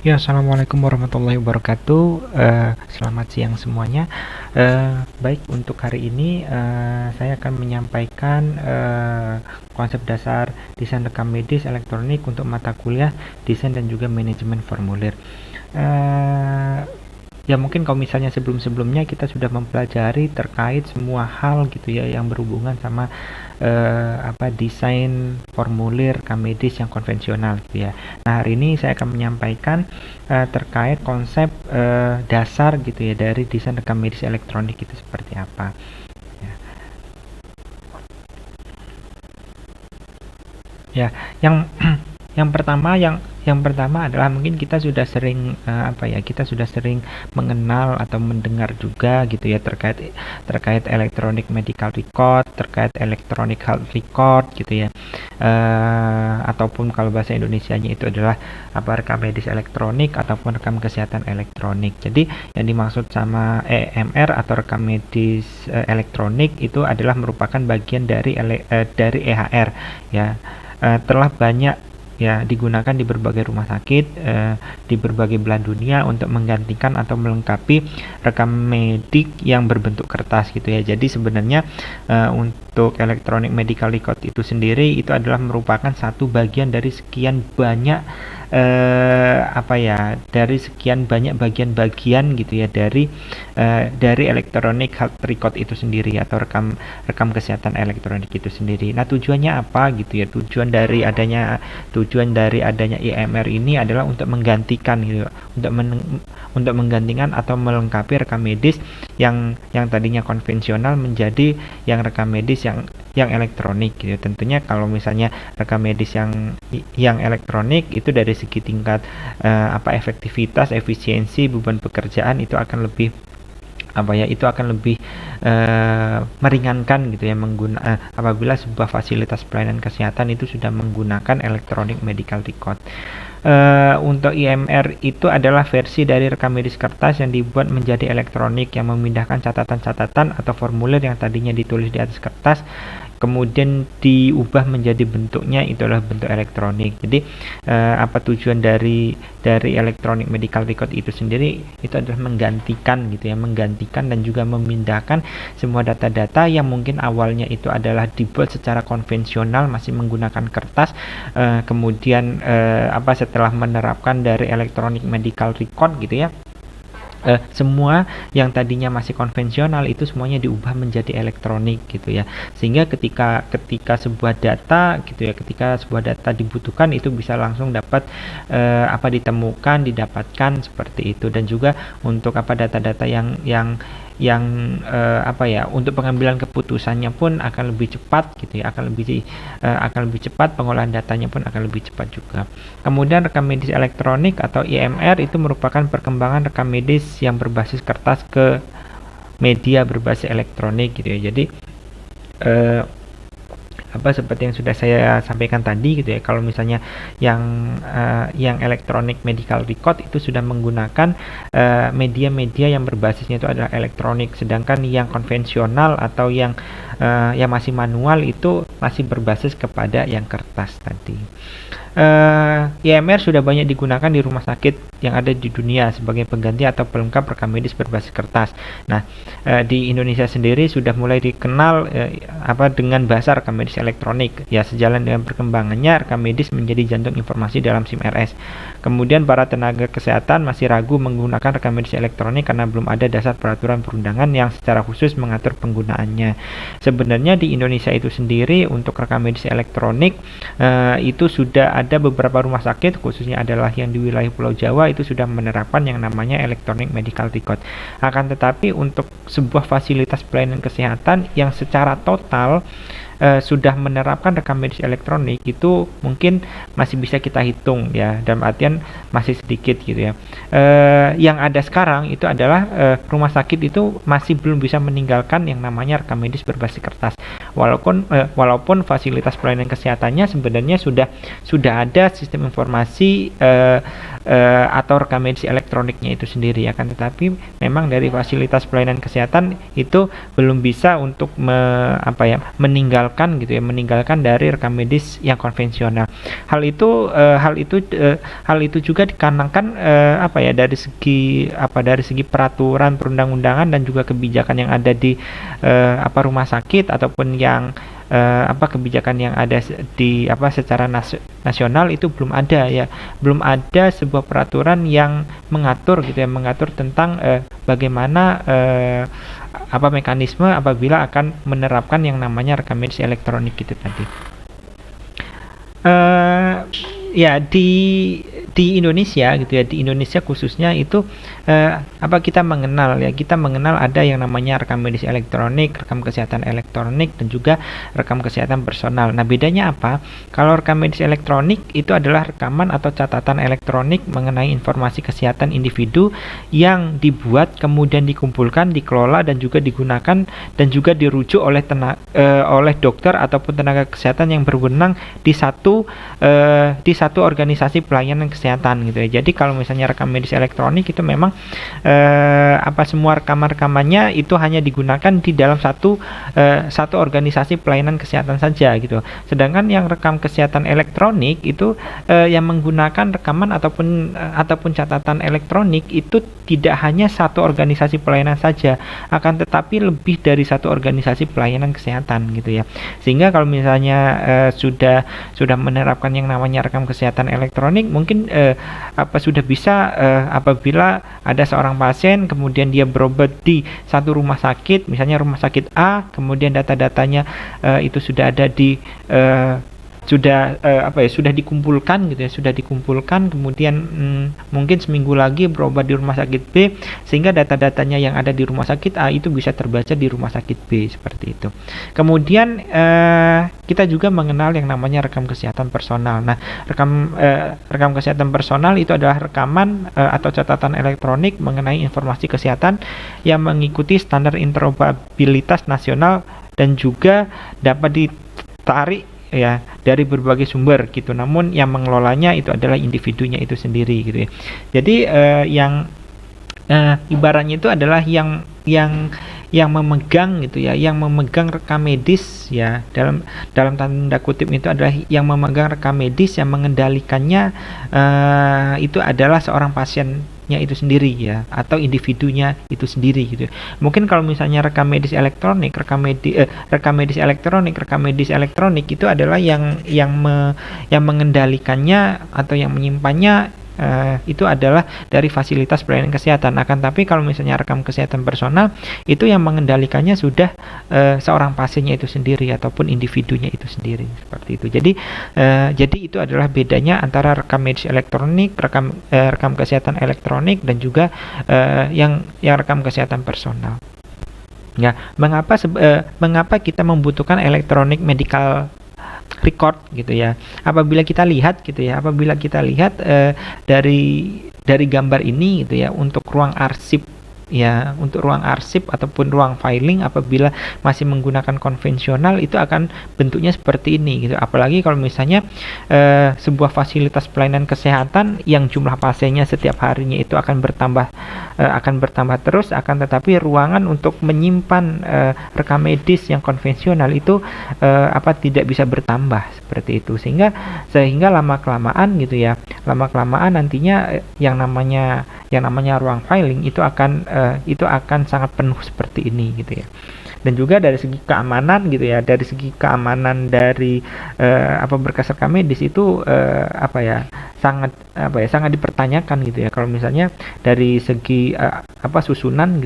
Ya, assalamualaikum warahmatullahi wabarakatuh. Selamat siang semuanya. Baik, untuk hari ini saya akan menyampaikan konsep dasar desain rekam medis elektronik untuk mata kuliah desain dan juga manajemen formulir. Eh, Ya mungkin kalau misalnya sebelum-sebelumnya kita sudah mempelajari terkait semua hal gitu ya yang berhubungan sama desain formulir rekam medis yang konvensional gitu ya. Nah, hari ini saya akan menyampaikan terkait konsep dasar gitu ya dari desain rekam medis elektronik itu seperti apa. Ya, ya yang yang pertama adalah mungkin kita sudah sering kita sudah sering mengenal atau mendengar juga gitu ya terkait terkait electronic medical record, terkait electronic health record gitu ya. Ataupun kalau bahasa Indonesianya itu adalah rekam medis elektronik ataupun rekam kesehatan elektronik. Jadi yang dimaksud sama EMR atau rekam medis elektronik itu adalah merupakan bagian dari EHR ya. Telah banyak ya digunakan di berbagai rumah sakit di berbagai belahan dunia untuk menggantikan atau melengkapi rekam medik yang berbentuk kertas gitu ya. Jadi sebenarnya untuk electronic medical record itu sendiri itu adalah merupakan satu bagian dari sekian banyak dari sekian banyak bagian-bagian gitu ya dari electronic health record itu sendiri atau rekam rekam kesehatan elektronik itu sendiri. Nah, tujuannya apa gitu ya? Tujuan dari adanya IMR ini adalah untuk menggantikan gitu, untuk menggantikan atau melengkapi rekam medis yang tadinya konvensional menjadi yang rekam medis yang elektronik gitu. Tentunya kalau misalnya rekam medis yang elektronik itu dari segi tingkat efektivitas, efisiensi, beban pekerjaan itu akan lebih meringankan gitu ya apabila sebuah fasilitas pelayanan kesehatan itu sudah menggunakan electronic medical record. Untuk IMR itu adalah versi dari rekam medis kertas yang dibuat menjadi elektronik yang memindahkan catatan-catatan atau formulir yang tadinya ditulis di atas kertas kemudian diubah menjadi bentuknya itu adalah bentuk elektronik. Jadi apa tujuan dari electronic medical record itu sendiri itu adalah menggantikan dan juga memindahkan semua data-data yang mungkin awalnya itu adalah dibuat secara konvensional masih menggunakan kertas, kemudian setelah menerapkan dari electronic medical record gitu ya, semua yang tadinya masih konvensional itu semuanya diubah menjadi elektronik gitu ya, sehingga ketika sebuah data gitu ya, ketika sebuah data dibutuhkan itu bisa langsung dapat didapatkan seperti itu. Dan juga untuk data-data yang untuk pengambilan keputusannya pun akan lebih cepat gitu ya, akan lebih cepat, pengolahan datanya pun akan lebih cepat juga. Kemudian rekam medis elektronik atau IMR itu merupakan perkembangan rekam medis yang berbasis kertas ke media berbasis elektronik gitu ya. Jadi seperti yang sudah saya sampaikan tadi gitu ya, kalau misalnya yang electronic medical record itu sudah menggunakan media-media yang berbasisnya itu adalah elektronik, sedangkan yang konvensional atau yang masih manual itu masih berbasis kepada yang kertas tadi. IMR sudah banyak digunakan di rumah sakit yang ada di dunia sebagai pengganti atau pelengkap rekam medis berbasis kertas. Nah, di Indonesia sendiri sudah mulai dikenal dengan bahasa rekam medis elektronik. Ya, sejalan dengan perkembangannya rekam medis menjadi jantung informasi dalam SIM RS. Kemudian para tenaga kesehatan masih ragu menggunakan rekam medis elektronik karena belum ada dasar peraturan perundangan yang secara khusus mengatur penggunaannya. Sebenarnya di Indonesia itu sendiri untuk rekam medis elektronik itu sudah ada beberapa rumah sakit, khususnya adalah yang di wilayah Pulau Jawa, itu sudah menerapkan yang namanya electronic medical record. Akan tetapi untuk sebuah fasilitas pelayanan kesehatan yang secara total sudah menerapkan rekam medis elektronik itu mungkin masih bisa kita hitung ya, dalam artian masih sedikit gitu ya. Yang ada sekarang itu adalah rumah sakit itu masih belum bisa meninggalkan yang namanya rekam medis berbasis kertas, walaupun fasilitas pelayanan kesehatannya sebenarnya sudah ada sistem informasi atau rekam medis elektroniknya itu sendiri, akan tetapi memang dari fasilitas pelayanan kesehatan itu belum bisa untuk meninggalkan meninggalkan dari rekam medis yang konvensional. Hal itu juga dikarenakan dari segi peraturan perundang-undangan dan juga kebijakan yang ada di rumah sakit ataupun yang kebijakan yang ada di secara nasional itu belum ada sebuah peraturan yang mengatur tentang bagaimana mekanisme apabila akan menerapkan yang namanya rekam medis elektronik gitu tadi. Ya di Indonesia di Indonesia khususnya itu kita mengenal ada yang namanya rekam medis elektronik, rekam kesehatan elektronik, dan juga rekam kesehatan personal. Nah, bedanya apa? Kalau rekam medis elektronik itu adalah rekaman atau catatan elektronik mengenai informasi kesehatan individu yang dibuat, kemudian dikumpulkan, dikelola, dan juga digunakan dan juga dirujuk oleh dokter ataupun tenaga kesehatan yang berwenang di satu organisasi pelayanan kesehatan gitu ya. Jadi kalau misalnya rekam medis elektronik itu memang semua rekamannya itu hanya digunakan di dalam satu organisasi pelayanan kesehatan saja gitu. Sedangkan yang rekam kesehatan elektronik itu yang menggunakan rekaman ataupun catatan elektronik itu tidak hanya satu organisasi pelayanan saja, akan tetapi lebih dari satu organisasi pelayanan kesehatan gitu ya. Sehingga kalau misalnya sudah menerapkan yang namanya rekam kesehatan elektronik, mungkin sudah bisa apabila ada seorang pasien kemudian dia berobat di satu rumah sakit, misalnya rumah sakit A, kemudian data-datanya itu sudah ada di sudah dikumpulkan gitu ya, kemudian mungkin seminggu lagi berobat di rumah sakit B, sehingga data-datanya yang ada di rumah sakit A itu bisa terbaca di rumah sakit B, seperti itu. Kemudian kita juga mengenal yang namanya rekam kesehatan personal. Nah, rekam kesehatan personal itu adalah rekaman atau catatan elektronik mengenai informasi kesehatan yang mengikuti standar interoperabilitas nasional dan juga dapat ditarik ya dari berbagai sumber gitu, namun yang mengelolanya itu adalah individunya itu sendiri gitu ya. Jadi ibaratnya itu adalah yang memegang gitu ya, yang memegang rekam medis ya, dalam tanda kutip itu adalah yang memegang rekam medis, yang mengendalikannya itu adalah seorang pasiennya itu sendiri ya, atau individunya itu sendiri gitu. Mungkin kalau misalnya rekam medis elektronik itu adalah yang mengendalikannya atau yang menyimpannya itu adalah dari fasilitas pelayanan kesehatan. Akan tapi kalau misalnya rekam kesehatan personal itu yang mengendalikannya sudah seorang pasiennya itu sendiri ataupun individunya itu sendiri, seperti itu. Jadi itu adalah bedanya antara rekam medis elektronik, rekam kesehatan elektronik, dan juga yang rekam kesehatan personal. Ya, mengapa kita membutuhkan electronic medical record gitu ya? Apabila kita lihat dari gambar ini gitu ya, untuk ruang arsip ataupun ruang filing apabila masih menggunakan konvensional itu akan bentuknya seperti ini gitu. Apalagi kalau misalnya sebuah fasilitas pelayanan kesehatan yang jumlah pasiennya setiap harinya itu akan bertambah terus, akan tetapi ruangan untuk menyimpan rekam medis yang konvensional itu tidak bisa bertambah seperti itu, sehingga lama kelamaan nantinya yang namanya ruang filing itu akan sangat penuh seperti ini gitu ya. Dan juga dari segi keamanan gitu ya, dari berkas rekam medis itu sangat dipertanyakan gitu ya. Kalau misalnya dari segi susunan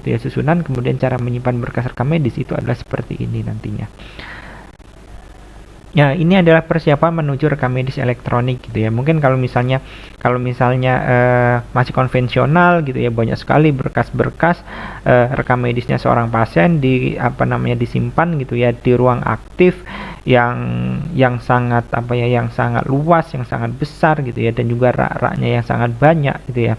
kemudian cara menyimpan berkas rekam medis itu adalah seperti ini nantinya. Ya, ini adalah persiapan menuju rekam medis elektronik gitu ya. Mungkin kalau misalnya masih konvensional gitu ya, banyak sekali berkas-berkas rekam medisnya seorang pasien disimpan gitu ya di ruang aktif yang sangat luas, yang sangat besar gitu ya, dan juga rak-raknya yang sangat banyak gitu ya.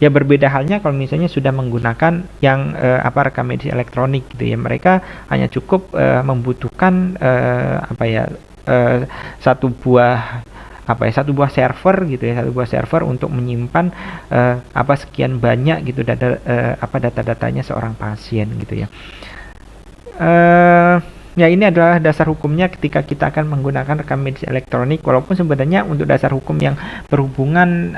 Ya, berbeda halnya kalau misalnya sudah menggunakan yang rekam medis elektronik gitu ya. Mereka hanya cukup membutuhkan satu buah server gitu ya, untuk menyimpan sekian banyak gitu data-datanya seorang pasien gitu ya. Eh, ya ini adalah dasar hukumnya ketika kita akan menggunakan rekam medis elektronik, walaupun sebenarnya untuk dasar hukum yang berhubungan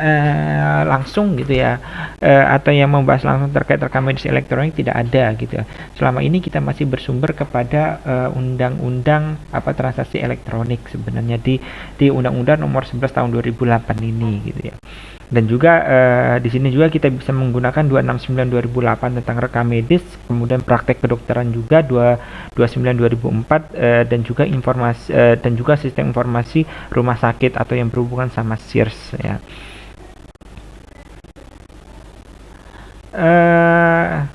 langsung gitu ya, atau yang membahas langsung terkait rekam medis elektronik tidak ada gitu ya. Selama ini kita masih bersumber kepada undang-undang transaksi elektronik sebenarnya di Undang-Undang Nomor 11 Tahun 2008 ini gitu ya. Dan juga di sini juga kita bisa menggunakan 269 2008 tentang rekam medis, kemudian praktek kedokteran juga 229 2004, dan juga informasi dan juga sistem informasi rumah sakit atau yang berhubungan sama SIRS ya.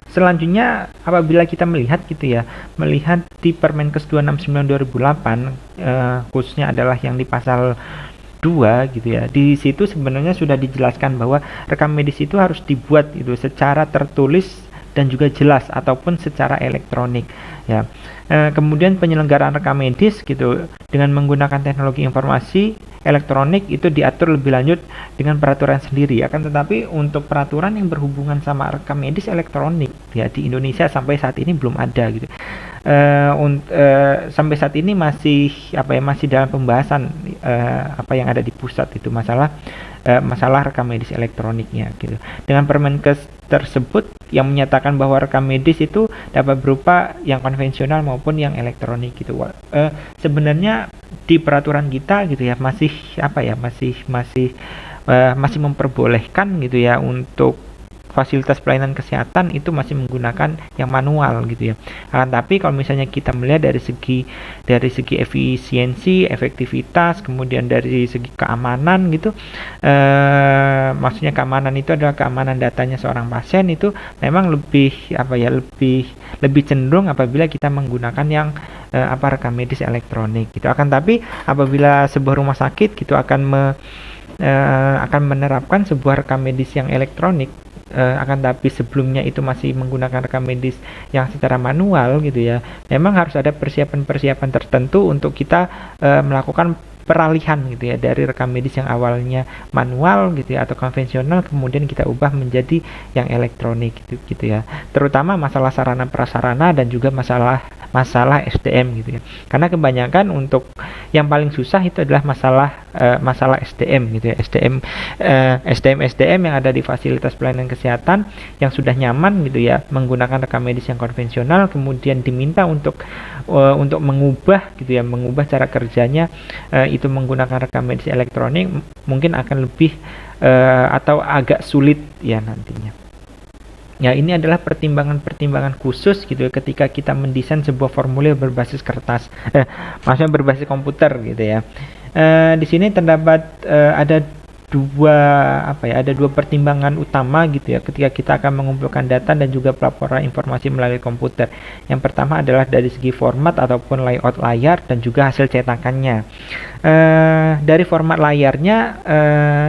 Selanjutnya apabila kita melihat gitu ya, melihat di Permenkes 269 2008, khususnya adalah yang di pasal 2 gitu ya. Di situ sebenarnya sudah dijelaskan bahwa rekam medis itu harus dibuat itu secara tertulis dan juga jelas ataupun secara elektronik ya. Kemudian penyelenggaraan rekam medis gitu dengan menggunakan teknologi informasi elektronik itu diatur lebih lanjut dengan peraturan sendiri. Akan tetapi untuk peraturan yang berhubungan sama rekam medis elektronik ya di Indonesia sampai saat ini belum ada gitu. Sampai saat ini masih masih dalam pembahasan apa yang ada di pusat itu masalah rekam medis elektroniknya gitu. Dengan Permenkes tersebut yang menyatakan bahwa rekam medis itu dapat berupa yang konvensional maupun yang elektronik gitu. Sebenarnya di peraturan kita gitu ya masih masih memperbolehkan gitu ya untuk fasilitas pelayanan kesehatan itu masih menggunakan yang manual gitu ya. Tapi kalau misalnya kita melihat dari segi efisiensi, efektivitas, kemudian dari segi keamanan gitu, maksudnya keamanan itu adalah keamanan datanya seorang pasien itu memang lebih lebih cenderung apabila kita menggunakan yang rekam medis elektronik gitu. Tapi apabila sebuah rumah sakit gitu akan menerapkan sebuah rekam medis yang elektronik, tapi sebelumnya itu masih menggunakan rekam medis yang secara manual gitu ya, memang harus ada persiapan-persiapan tertentu untuk kita melakukan peralihan gitu ya dari rekam medis yang awalnya manual gitu ya atau konvensional kemudian kita ubah menjadi yang elektronik gitu ya, terutama masalah sarana prasarana dan juga masalah SDM gitu ya, karena kebanyakan untuk yang paling susah itu adalah masalah SDM gitu ya, SDM yang ada di fasilitas pelayanan kesehatan yang sudah nyaman gitu ya menggunakan rekam medis yang konvensional kemudian diminta untuk mengubah cara kerjanya itu menggunakan rekam medis elektronik mungkin akan lebih atau agak sulit ya nantinya. Ya, ini adalah pertimbangan-pertimbangan khusus gitu ya, ketika kita mendesain sebuah formulir berbasis kertas, maksudnya berbasis komputer gitu ya. Di sini terdapat ada dua pertimbangan utama gitu ya ketika kita akan mengumpulkan data dan juga pelaporan informasi melalui komputer. Yang pertama adalah dari segi format ataupun layout layar dan juga hasil cetakannya. Dari format layarnya,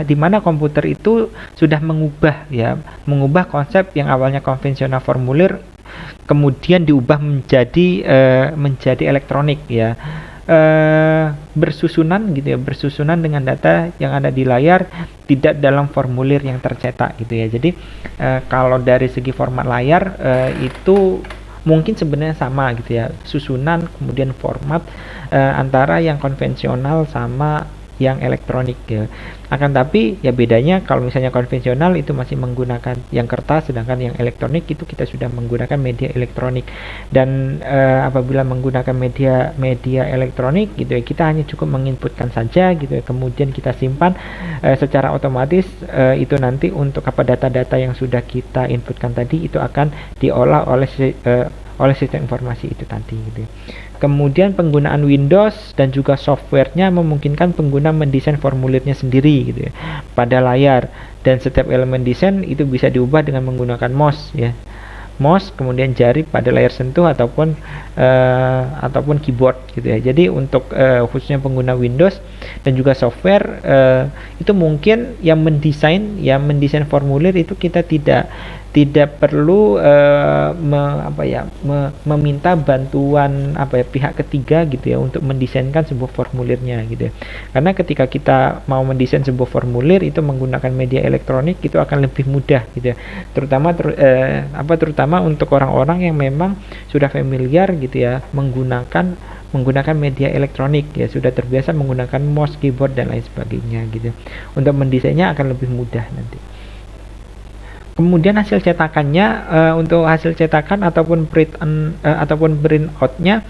di mana komputer itu sudah mengubah konsep yang awalnya konvensional formulir kemudian diubah menjadi elektronik ya. Bersusunan dengan data yang ada di layar tidak dalam formulir yang tercetak gitu ya. Jadi kalau dari segi format layar itu mungkin sebenarnya sama gitu ya, susunan kemudian format antara yang konvensional sama yang elektronik ya. Tapi ya bedanya kalau misalnya konvensional itu masih menggunakan yang kertas, sedangkan yang elektronik itu kita sudah menggunakan media elektronik. Dan apabila menggunakan media elektronik gitu ya, kita hanya cukup menginputkan saja gitu ya, kemudian kita simpan secara otomatis itu nanti untuk data-data yang sudah kita inputkan tadi itu akan diolah oleh sistem informasi itu tadi gitu ya. Kemudian penggunaan Windows dan juga softwarenya memungkinkan pengguna mendesain formulirnya sendiri gitu ya pada layar, dan setiap elemen desain itu bisa diubah dengan menggunakan mouse ya. Mouse kemudian jari pada layar sentuh ataupun keyboard gitu ya. Jadi untuk khususnya pengguna Windows dan juga software itu mungkin yang mendesain formulir itu kita tidak tidak perlu meminta bantuan pihak ketiga gitu ya untuk mendesainkan sebuah formulirnya gitu ya. Karena ketika kita mau mendesain sebuah formulir itu menggunakan media elektronik itu akan lebih mudah gitu ya. Terutama untuk orang-orang yang memang sudah familiar gitu ya menggunakan media elektronik ya, sudah terbiasa menggunakan mouse, keyboard dan lain sebagainya gitu. Untuk mendesainnya akan lebih mudah nanti. Kemudian hasil cetakannya, untuk hasil cetakan ataupun print outnya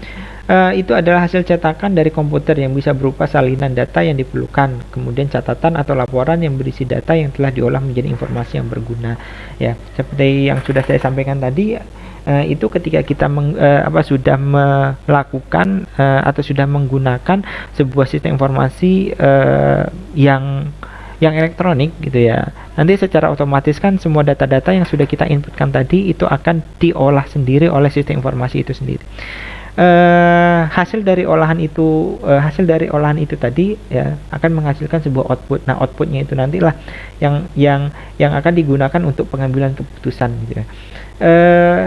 itu adalah hasil cetakan dari komputer yang bisa berupa salinan data yang diperlukan, kemudian catatan atau laporan yang berisi data yang telah diolah menjadi informasi yang berguna ya. Seperti yang sudah saya sampaikan tadi, itu ketika kita sudah melakukan atau sudah menggunakan sebuah sistem informasi yang elektronik gitu ya, nanti secara otomatis kan semua data-data yang sudah kita inputkan tadi itu akan diolah sendiri oleh sistem informasi itu sendiri. Hasil dari olahan itu tadi ya akan menghasilkan sebuah output. Nah, outputnya itu nantilah yang akan digunakan untuk pengambilan keputusan gitu ya.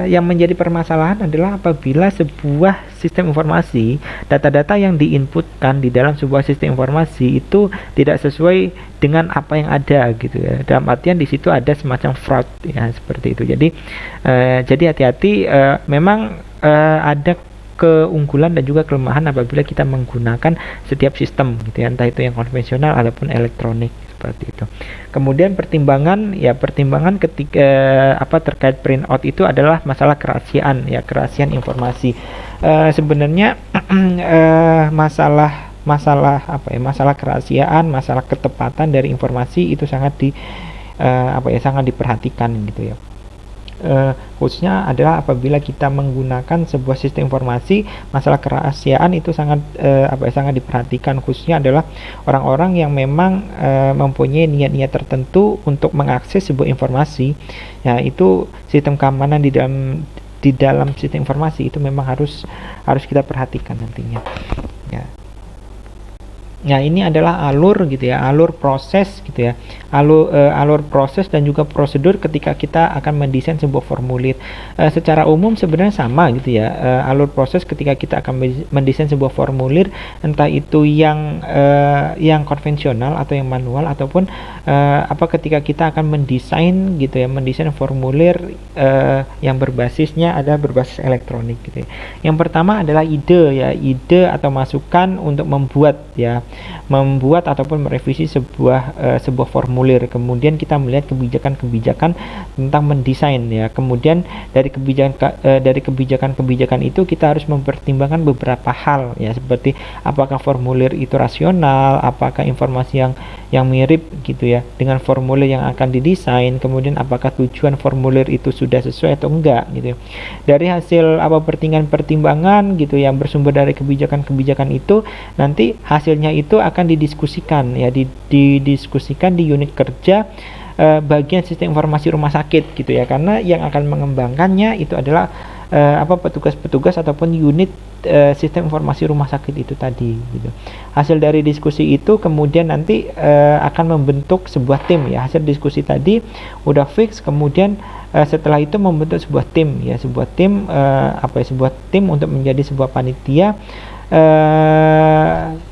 Yang menjadi permasalahan adalah apabila sebuah sistem informasi, data-data yang diinputkan di dalam sebuah sistem informasi itu tidak sesuai dengan apa yang ada gitu ya. Dalam artian di situ ada semacam fraud ya, seperti itu. Jadi hati-hati, memang ada keunggulan dan juga kelemahan apabila kita menggunakan setiap sistem gitu ya, entah itu yang konvensional ataupun elektronik seperti itu. Kemudian pertimbangan ketika terkait printout itu adalah masalah kerahasiaan ya, kerahasiaan informasi. Sebenarnya masalah kerahasiaan, masalah ketepatan dari informasi itu sangat diperhatikan gitu ya. Khususnya adalah apabila kita menggunakan sebuah sistem informasi, masalah kerahasiaan itu sangat diperhatikan, khususnya adalah orang-orang yang memang mempunyai niat-niat tertentu untuk mengakses sebuah informasi ya, itu sistem keamanan di dalam sistem informasi itu memang harus kita perhatikan nantinya ya. Nah, ini adalah alur proses gitu ya, alur proses dan juga prosedur ketika kita akan mendesain sebuah formulir. Secara umum sebenarnya sama gitu ya, alur proses ketika kita akan mendesain sebuah formulir, entah itu yang konvensional atau yang manual, ataupun ketika kita akan mendesain formulir yang berbasis elektronik gitu ya. Yang pertama adalah ide atau masukan untuk membuat ataupun merevisi sebuah formulir. Kemudian kita melihat kebijakan-kebijakan tentang mendesain ya. Kemudian dari kebijakan itu kita harus mempertimbangkan beberapa hal ya, seperti apakah formulir itu rasional, apakah informasi yang mirip gitu ya dengan formulir yang akan didesain, kemudian apakah tujuan formulir itu sudah sesuai atau enggak gitu. Dari hasil pertimbangan gitu yang bersumber dari kebijakan-kebijakan itu, nanti hasilnya itu akan didiskusikan di unit kerja bagian sistem informasi rumah sakit gitu ya, karena yang akan mengembangkannya itu adalah petugas-petugas ataupun unit sistem informasi rumah sakit itu tadi gitu. Hasil dari diskusi itu kemudian nanti akan membentuk sebuah tim ya. Hasil diskusi tadi udah fix, kemudian setelah itu membentuk sebuah tim untuk menjadi sebuah panitia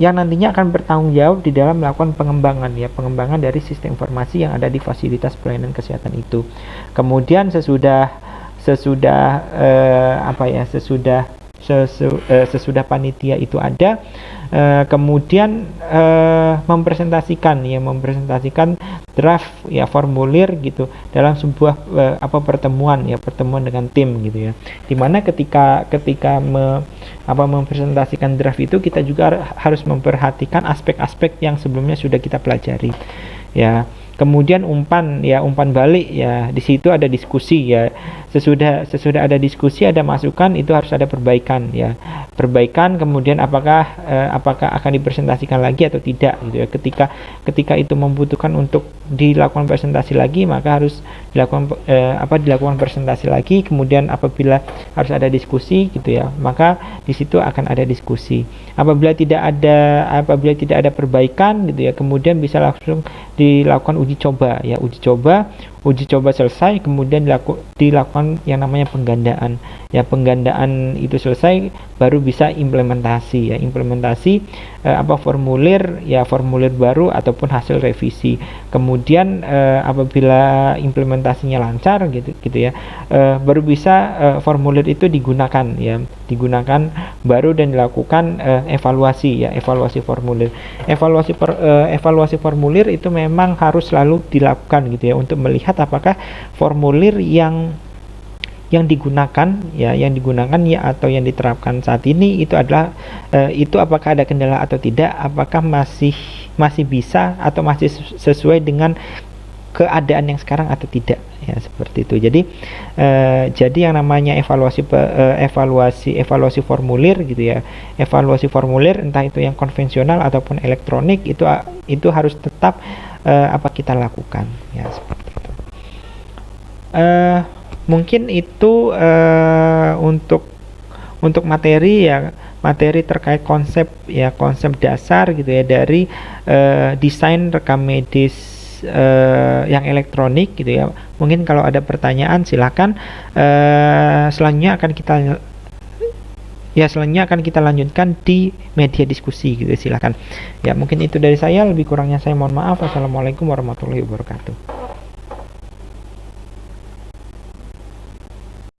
yang nantinya akan bertanggung jawab di dalam melakukan pengembangan dari sistem informasi yang ada di fasilitas pelayanan kesehatan itu. Kemudian sesudah panitia itu ada, kemudian mempresentasikan draft ya formulir gitu dalam sebuah pertemuan dengan tim gitu ya. Dimana ketika mempresentasikan draft itu kita juga harus memperhatikan aspek-aspek yang sebelumnya sudah kita pelajari ya. Kemudian umpan balik ya, di situ ada diskusi ya. sesudah ada diskusi, ada masukan, itu harus ada perbaikan ya. Perbaikan, kemudian apakah akan dipresentasikan lagi atau tidak gitu ya. Ketika itu membutuhkan untuk dilakukan presentasi lagi, maka harus dilakukan presentasi lagi. Kemudian apabila harus ada diskusi gitu ya, maka di situ akan ada diskusi. Apabila tidak ada perbaikan gitu ya, kemudian bisa langsung dilakukan uji coba ya. Uji coba selesai, kemudian dilakukan yang namanya penggandaan ya. Penggandaan itu selesai, baru bisa implementasi ya. Formulir baru ataupun hasil revisi. Kemudian apabila implementasinya lancar gitu ya, baru bisa formulir itu digunakan baru, dan dilakukan evaluasi formulir. Evaluasi formulir itu memang harus selalu dilakukan gitu ya, untuk melihat apakah formulir yang digunakan atau yang diterapkan saat ini itu adalah apakah ada kendala atau tidak, apakah masih bisa atau masih sesuai dengan keadaan yang sekarang atau tidak ya, seperti itu. Jadi yang namanya evaluasi formulir gitu ya. Evaluasi formulir, entah itu yang konvensional ataupun elektronik, itu harus tetap kita lakukan ya, seperti itu. Mungkin itu untuk materi terkait konsep dasar gitu ya dari desain rekam medis yang elektronik gitu ya. Mungkin kalau ada pertanyaan silakan. Selanjutnya akan kita lanjutkan di media diskusi gitu, silakan ya. Mungkin itu dari saya, lebih kurangnya saya mohon maaf. Wassalamualaikum warahmatullahi wabarakatuh.